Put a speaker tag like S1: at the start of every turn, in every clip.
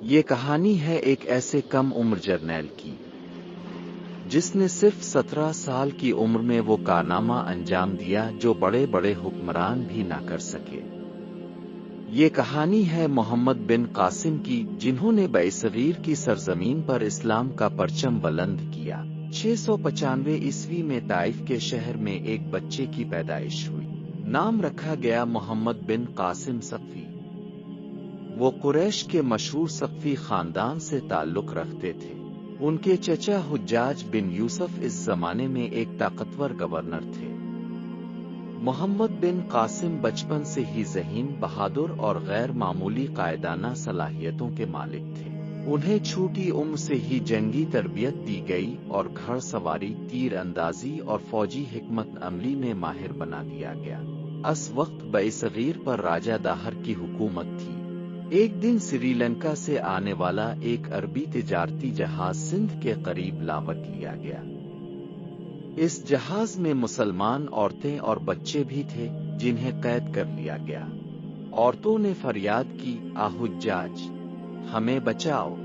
S1: یہ کہانی ہے ایک ایسے کم عمر جرنیل کی جس نے صرف 17 سال کی عمر میں وہ کارنامہ انجام دیا جو بڑے بڑے حکمران بھی نہ کر سکے۔ یہ کہانی ہے محمد بن قاسم کی، جنہوں نے برصغیر کی سرزمین پر اسلام کا پرچم بلند کیا۔ 695 عیسوی میں طائف کے شہر میں ایک بچے کی پیدائش ہوئی۔ نام رکھا گیا محمد بن قاسم ثقفی۔ وہ قریش کے مشہور ثقفی خاندان سے تعلق رکھتے تھے۔ ان کے چچا حجاج بن یوسف اس زمانے میں ایک طاقتور گورنر تھے۔ محمد بن قاسم بچپن سے ہی ذہین، بہادر اور غیر معمولی قائدانہ صلاحیتوں کے مالک تھے۔ انہیں چھوٹی عمر سے ہی جنگی تربیت دی گئی اور گھڑ سواری، تیر اندازی اور فوجی حکمت عملی میں ماہر بنا دیا گیا۔ اس وقت برصغیر پر راجہ داہر کی حکومت تھی۔ ایک دن سری لنکا سے آنے والا ایک عربی تجارتی جہاز سندھ کے قریب لاوٹ لیا گیا۔ اس جہاز میں مسلمان عورتیں اور بچے بھی تھے جنہیں قید کر لیا گیا۔ عورتوں نے فریاد کی، آ حجاج، ہمیں بچاؤ!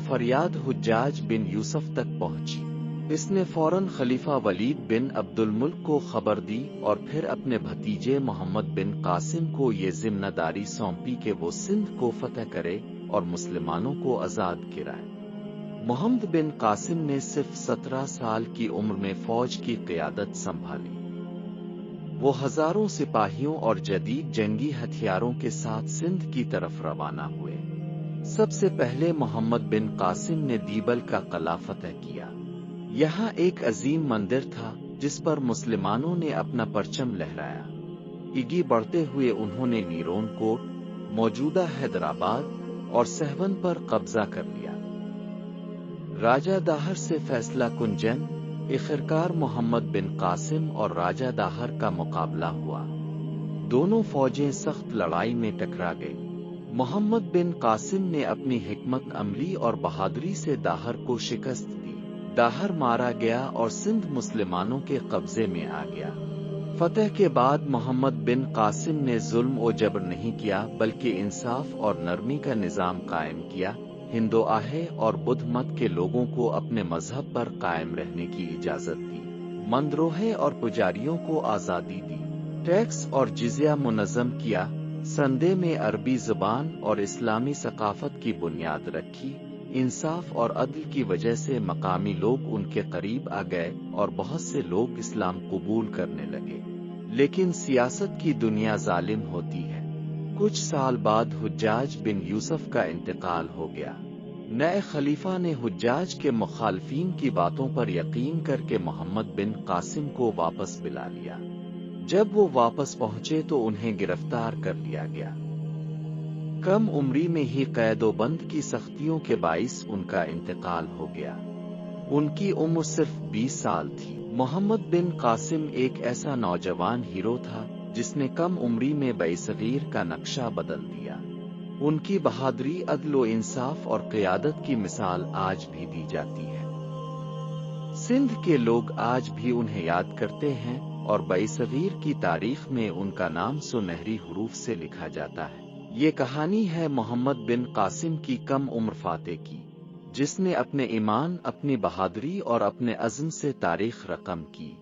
S1: فریاد حجاج بن یوسف تک پہنچی۔ اس نے فوراً خلیفہ ولید بن عبد الملک کو خبر دی اور پھر اپنے بھتیجے محمد بن قاسم کو یہ ذمہ داری سونپی کہ وہ سندھ کو فتح کرے اور مسلمانوں کو آزاد کرائے۔ محمد بن قاسم نے صرف 17 سال کی عمر میں فوج کی قیادت سنبھالی۔ وہ ہزاروں سپاہیوں اور جدید جنگی ہتھیاروں کے ساتھ سندھ کی طرف روانہ ہوئے۔ سب سے پہلے محمد بن قاسم نے دیبل کا قلعہ فتح کیا۔ یہاں ایک عظیم مندر تھا جس پر مسلمانوں نے اپنا پرچم لہرایا۔ آگے بڑھتے ہوئے انہوں نے نیرون کوٹ، موجودہ حیدرآباد اور سہون پر قبضہ کر لیا۔ راجہ داہر سے فیصلہ کن جنگ، آخرکار محمد بن قاسم اور راجہ داہر کا مقابلہ ہوا۔ دونوں فوجیں سخت لڑائی میں ٹکرا گئیں۔ محمد بن قاسم نے اپنی حکمت عملی اور بہادری سے داہر کو شکست دی۔ داہر مارا گیا اور سندھ مسلمانوں کے قبضے میں آ گیا۔ فتح کے بعد محمد بن قاسم نے ظلم و جبر نہیں کیا بلکہ انصاف اور نرمی کا نظام قائم کیا۔ ہندو آہے اور بدھ مت کے لوگوں کو اپنے مذہب پر قائم رہنے کی اجازت دی۔ مندروہے اور پجاریوں کو آزادی دی۔ ٹیکس اور جزیہ منظم کیا۔ سندھ میں عربی زبان اور اسلامی ثقافت کی بنیاد رکھی۔ انصاف اور عدل کی وجہ سے مقامی لوگ ان کے قریب آ گئے اور بہت سے لوگ اسلام قبول کرنے لگے۔ لیکن سیاست کی دنیا ظالم ہوتی ہے۔ کچھ سال بعد حجاج بن یوسف کا انتقال ہو گیا۔ نئے خلیفہ نے حجاج کے مخالفین کی باتوں پر یقین کر کے محمد بن قاسم کو واپس بلا لیا۔ جب وہ واپس پہنچے تو انہیں گرفتار کر لیا گیا۔ کم عمری میں ہی قید و بند کی سختیوں کے باعث ان کا انتقال ہو گیا۔ ان کی عمر صرف 20 سال تھی۔ محمد بن قاسم ایک ایسا نوجوان ہیرو تھا جس نے کم عمری میں برصغیر کا نقشہ بدل دیا۔ ان کی بہادری، عدل و انصاف اور قیادت کی مثال آج بھی دی جاتی ہے۔ سندھ کے لوگ آج بھی انہیں یاد کرتے ہیں اور برصغیر کی تاریخ میں ان کا نام سنہری حروف سے لکھا جاتا ہے۔ یہ کہانی ہے محمد بن قاسم کی کم عمر فاتح کی، جس نے اپنے ایمان، اپنی بہادری اور اپنے عزم سے تاریخ رقم کی۔